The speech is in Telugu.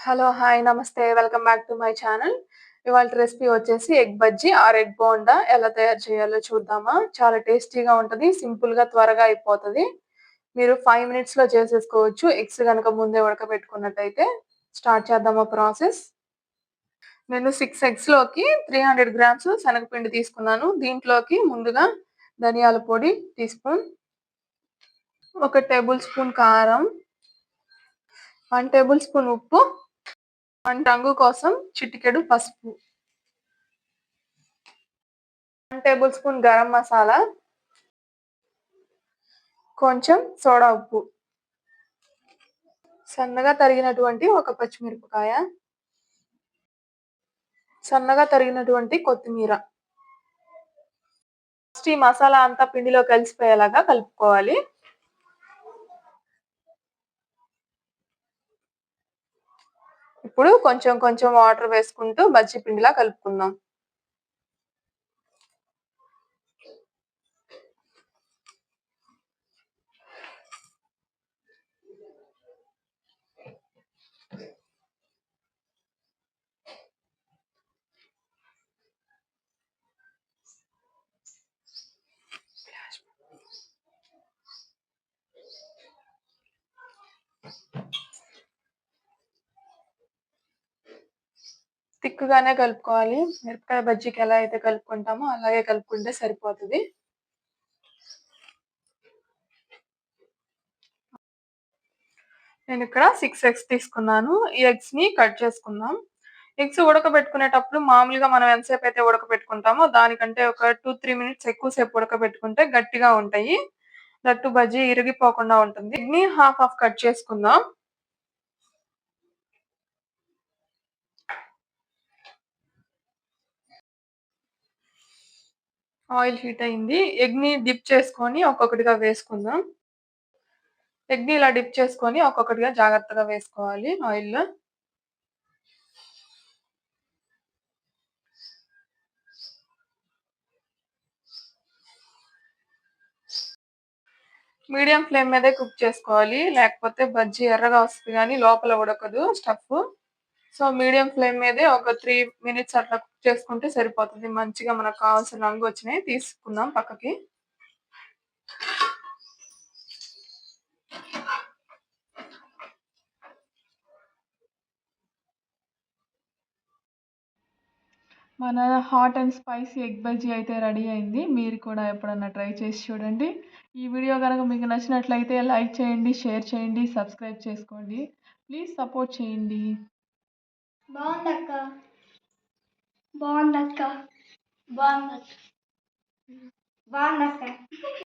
హలో! హాయ్! నమస్తే. Welcome back to my channel. ఇవాల్టి రెసిపీ వచ్చేసి egg bajji or egg bonda ఎలా తయారు చేయాలో చూద్దామా? చాలా టేస్టీగా ఉంటది. సింపుల్‌గా త్వరగా అయిపోతది. మీరు 5 మినిట్స్‌లో చేసేసుకోవచ్చు. ఎగ్స్ గనక ముందే ఉడకబెట్టుకున్నట్టయితే. స్టార్ట్ చేద్దామా ప్రాసెస్? నేను 6 ఎగ్స్‌లోకి 300 గ్రామ్స్ శనగపిండి తీసుకున్నాను. దీంట్లోకి ముందుగా ధనియాల పొడి టీ స్పూన్, 1 టేబుల్ స్పూన్ కారం, 1 టేబుల్ స్పూన్ ఉప్పు, రంగు కోసం చిటికెడు పసుపు, 1 టేబుల్ స్పూన్ గరం మసాలా, కొంచెం సోడా ఉప్పు, సన్నగా తరిగినటువంటి ఒక పచ్చిమిరపకాయ, సన్నగా తరిగినటువంటి కొత్తిమీర. ఫస్ట్ ఈ మసాలా అంతా పిండిలో కలిసిపోయేలాగా కలుపుకోవాలి. ఇప్పుడు కొంచెం కొంచెం వాటర్ వేసుకుంటూ బజ్జీ పిండిలా కలుపుకుందాం. తిక్కుగానే కలుపుకోవాలి. మిరపకాయ బజ్జీకి ఎలా అయితే కలుపుకుంటామో అలాగే కలుపుకుంటే సరిపోతది. నేను ఇక్కడ 6 ఎగ్స్ తీసుకున్నాను. ఈ ఎగ్స్‌ని కట్ చేసుకుందాం. ఎగ్స్ ఉడకబెట్టుకునేటప్పుడు మామూలుగా మనం ఎంతసేపు అయితే ఉడకబెట్టుకుంటామో దానికంటే ఒక 2, 3 మినిట్స్ ఎక్కువ సేపు ఉడకబెట్టుకుంటే గట్టిగా ఉంటాయి. దట్టు బజ్జీ ఇరిగిపోకుండా ఉంటుంది. ఎగ్‌ని హాఫ్ హాఫ్ కట్ చేసుకుందాం. ఆయిల్ హీట్ అయింది. ఎగ్‌ని డిప్ చేసుకొని ఒక్కొక్కటిగా వేసుకుందాం. ఎగ్‌ని ఇలా డిప్ చేసుకొని ఒక్కొక్కటిగా జాగ్రత్తగా వేసుకోవాలి ఆయిల్‌లో. మీడియం ఫ్లేమ్ మీదే కుక్ చేసుకోవాలి. లేకపోతే బజ్జీ ఎర్రగా వస్తది గానీ లోపల ఉడకదు స్టఫ్. సో, మీడియం ఫ్లేమ్ మీదే ఒక 3 మినిట్స్ అట్లా కుక్ చేసుకుంటే సరిపోతది. మంచిగా మనకు కావాల్సిన రంగు వచ్చినాయి. తీసుకుందాం పక్కకి. మన hot and spicy egg bajji అయితే రెడీ అయింది. మీరు కూడా ఎప్పుడన్నా ట్రై చేసి చూడండి. ఈ వీడియో గనక మీకు నచ్చినట్లయితే లైక్ చేయండి, షేర్ చేయండి, సబ్స్క్రైబ్ చేసుకోండి. ప్లీజ్ సపోర్ట్ చేయండి. బాగుందక్క బాగుందక్క బాగుందక్క బాగుందక్క